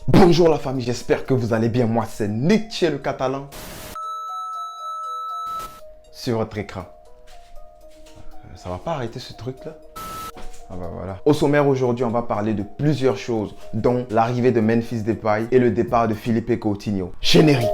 Bonjour la famille, j'espère que vous allez bien. Moi, c'est Nietzsche le Catalan. Sur votre écran. Ça va pas arrêter ce truc là? Ah bah voilà. Au sommaire aujourd'hui, on va parler de plusieurs choses, dont l'arrivée de Memphis Depay et le départ de Philippe Coutinho. Générique.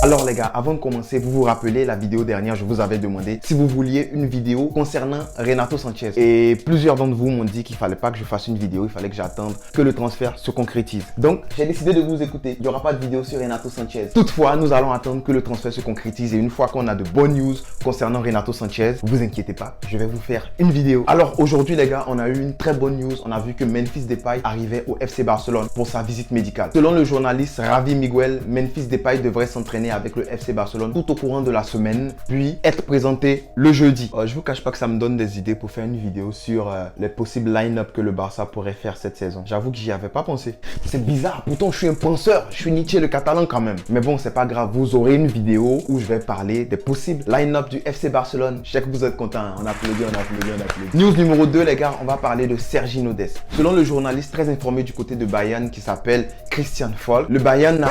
Alors les gars, avant de commencer, vous vous rappelez la vidéo dernière, je vous avais demandé si vous vouliez une vidéo concernant Renato Sanchez. Et plusieurs d'entre vous m'ont dit qu'il fallait pas que je fasse une vidéo, il fallait que j'attende que le transfert se concrétise. Donc, j'ai décidé de vous écouter. Il n'y aura pas de vidéo sur Renato Sanchez. Toutefois, nous allons attendre que le transfert se concrétise et une fois qu'on a de bonnes news concernant Renato Sanchez, vous inquiétez pas, je vais vous faire une vidéo. Alors aujourd'hui les gars, on a eu une très bonne news. On a vu que Memphis Depay arrivait au FC Barcelone pour sa visite médicale. Selon le journaliste Ravi Miguel, Memphis Depay devrait s'entraîner avec le FC Barcelone tout au courant de la semaine, puis être présenté le jeudi. Je vous cache pas que ça me donne des idées pour faire une vidéo sur les possibles line-up que le Barça pourrait faire cette saison. J'avoue que j'y avais pas pensé. C'est bizarre, pourtant je suis un penseur, je suis Nietzsche le Catalan quand même. Mais bon, c'est pas grave, vous aurez une vidéo où je vais parler des possibles line-up du FC Barcelone. Je sais que vous êtes contents, on applaudit, on applaudit, on applaudit. News numéro 2 les gars, on va parler de Sergi Dest. Selon le journaliste très informé du côté de Bayern qui s'appelle Christian Falk, le Bayern a...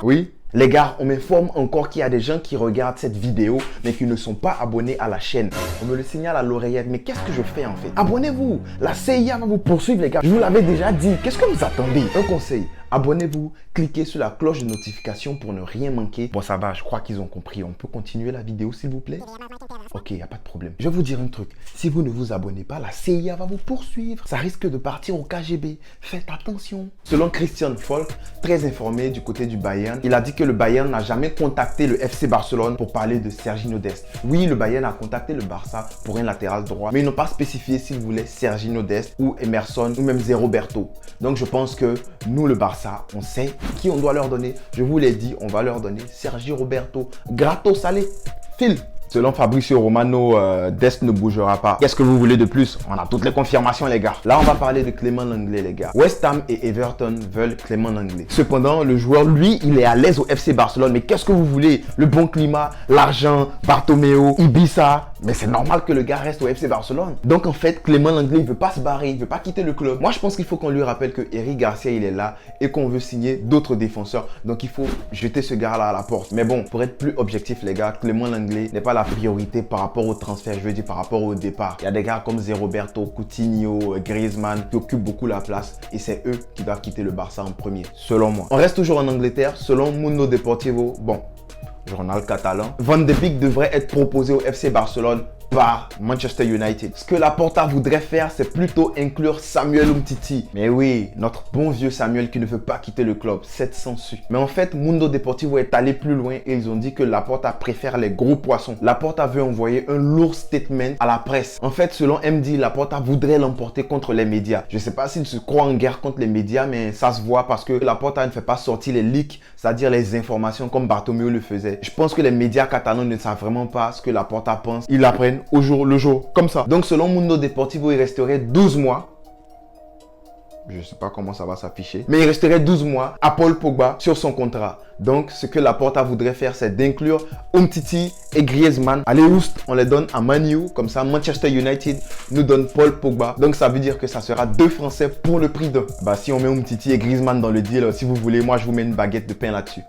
Oui. Les gars, on m'informe encore qu'il y a des gens qui regardent cette vidéo mais qui ne sont pas abonnés à la chaîne. On me le signale à l'oreillette, mais qu'est-ce que je fais en fait? Abonnez-vous, la CIA va vous poursuivre les gars. Je vous l'avais déjà dit, qu'est-ce que vous attendez? Un conseil, abonnez-vous, cliquez sur la cloche de notification pour ne rien manquer. Bon ça va, je crois qu'ils ont compris. On peut continuer la vidéo s'il vous plaît? Ok, il n'y a pas de problème. Je vais vous dire un truc, si vous ne vous abonnez pas, la CIA va vous poursuivre. Ça risque de partir au KGB. Faites attention. Selon Christian Falk, très informé du côté du Bayern, il a dit que le Bayern n'a jamais contacté le FC Barcelone pour parler de Sergi Dest. Oui, le Bayern a contacté le Barça pour un latéral droit, mais ils n'ont pas spécifié s'ils voulaient Sergi Dest ou Emerson ou même Zé Roberto. Donc je pense que nous, le Barça, on sait qui on doit leur donner. Je vous l'ai dit, on va leur donner Sergi Roberto. Gratos, allez, file. Selon Fabrizio Romano, Dest ne bougera pas. Qu'est-ce que vous voulez de plus? On a toutes les confirmations les gars. Là on va parler de Clément Lenglet les gars. West Ham et Everton veulent Clément Lenglet. Cependant le joueur lui il est à l'aise au FC Barcelone. Mais qu'est-ce que vous voulez? Le bon climat, l'argent, Bartomeu, Ibiza. Mais c'est normal que le gars reste au FC Barcelone. Donc en fait Clément Lenglet il veut pas se barrer, il veut pas quitter le club. Moi je pense qu'il faut qu'on lui rappelle que Eric Garcia il est là et qu'on veut signer d'autres défenseurs. Donc il faut jeter ce gars là à la porte. Mais bon, pour être plus objectif les gars, Clément Lenglet n'est pas la priorité par rapport au transfert, je veux dire par rapport au départ. Il y a des gars comme Zé Roberto, Coutinho, Griezmann qui occupent beaucoup la place et c'est eux qui doivent quitter le Barça en premier, selon moi. On reste toujours en Angleterre, selon Mundo Deportivo, bon, journal catalan, Van de Beek devrait être proposé au FC Barcelone par Manchester United. Ce que Laporta voudrait faire, c'est plutôt inclure Samuel Umtiti. Mais oui, notre bon vieux Samuel qui ne veut pas quitter le club, 700 su. Mais en fait, Mundo Deportivo est allé plus loin et ils ont dit que Laporta préfère les gros poissons. Laporta veut envoyer un lourd statement à la presse. En fait, selon MD, Laporta voudrait l'emporter contre les médias. Je ne sais pas s'il se croit en guerre contre les médias, mais ça se voit parce que Laporta ne fait pas sortir les leaks, c'est-à-dire les informations comme Bartomeu le faisait. Je pense que les médias catalans ne savent vraiment pas ce que Laporta pense. Ils l'apprennent au jour le jour, comme ça. Donc selon Mundo Deportivo, il resterait 12 mois. Je ne sais pas comment ça va s'afficher. Mais il resterait 12 mois à Paul Pogba sur son contrat. Donc ce que Laporta voudrait faire, c'est d'inclure Umtiti et Griezmann. Allez, oust, on les donne à Man U. Comme ça, Manchester United nous donne Paul Pogba. Donc ça veut dire que ça sera 2 Français pour le prix d'un. Bah si on met Umtiti et Griezmann dans le deal, si vous voulez, moi je vous mets une baguette de pain là-dessus.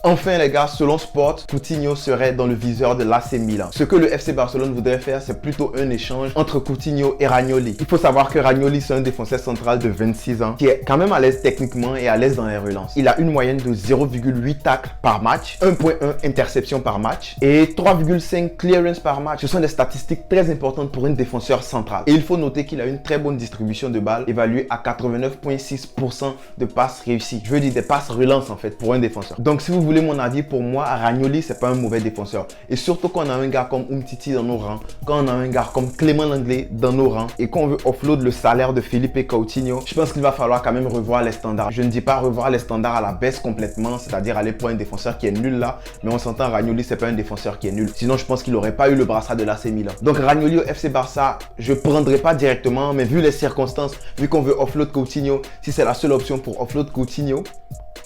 Enfin les gars, selon Sport, Coutinho serait dans le viseur de l'AC Milan. Ce que le FC Barcelone voudrait faire, c'est plutôt un échange entre Coutinho et Ragnoli. Il faut savoir que Ragnoli, c'est un défenseur central de 26 ans qui est quand même à l'aise techniquement et à l'aise dans les relances. Il a une moyenne de 0,8 tacles par match, 1,1 interception par match et 3,5 clearance par match. Ce sont des statistiques très importantes pour un défenseur central. Et il faut noter qu'il a une très bonne distribution de balles, évaluée à 89,6% de passes réussies. Je veux dire des passes relances en fait pour un défenseur. Donc si vous voulez mon avis, pour moi, Ragnoli, c'est pas un mauvais défenseur. Et surtout quand on a un gars comme Umtiti dans nos rangs, quand on a un gars comme Clément Lenglet dans nos rangs et qu'on veut offload le salaire de Philippe Coutinho, je pense qu'il va falloir quand même revoir les standards. Je ne dis pas revoir les standards à la baisse complètement, c'est-à-dire aller pour un défenseur qui est nul là, mais on s'entend, Ragnoli, c'est pas un défenseur qui est nul. Sinon, je pense qu'il n'aurait pas eu le brassard de l'AC Milan. Donc Ragnoli au FC Barça, je prendrai pas directement, mais vu les circonstances, vu qu'on veut offload Coutinho, si c'est la seule option pour offload Coutinho,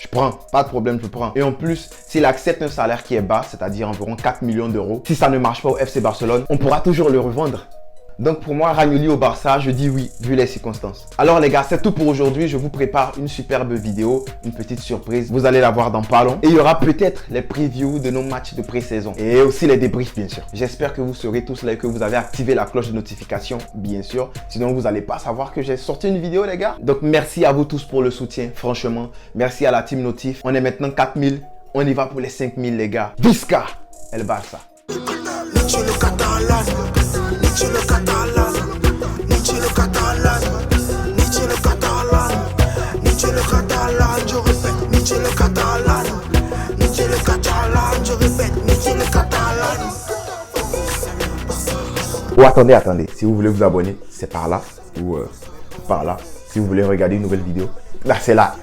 je prends, pas de problème, je prends. Et en plus, s'il accepte un salaire qui est bas, c'est-à-dire environ 4 millions d'euros, si ça ne marche pas au FC Barcelone, on pourra toujours le revendre. Donc pour moi, Ranioli au Barça, je dis oui, vu les circonstances. Alors les gars, c'est tout pour aujourd'hui. Je vous prépare une superbe vidéo, une petite surprise. Vous allez la voir dans pas long. Et il y aura peut-être les previews de nos matchs de pré-saison. Et aussi les débriefs, bien sûr. J'espère que vous serez tous là et que vous avez activé la cloche de notification, bien sûr. Sinon, vous n'allez pas savoir que j'ai sorti une vidéo, les gars. Donc merci à vous tous pour le soutien, franchement. Merci à la team Notif. On est maintenant 4000. On y va pour les 5000, les gars. Visca El Barça. Nietzsche le catalan, Nietzsche le catalan, Nietzsche le catalan, Nietzsche le catalan, je répète, Nietzsche le catalan, Nietzsche le catalan, je répète, Nietzsche le catalan. Oh, attendez, si vous voulez vous abonner, c'est par là ou par là. Si vous voulez regarder une nouvelle vidéo, là c'est là.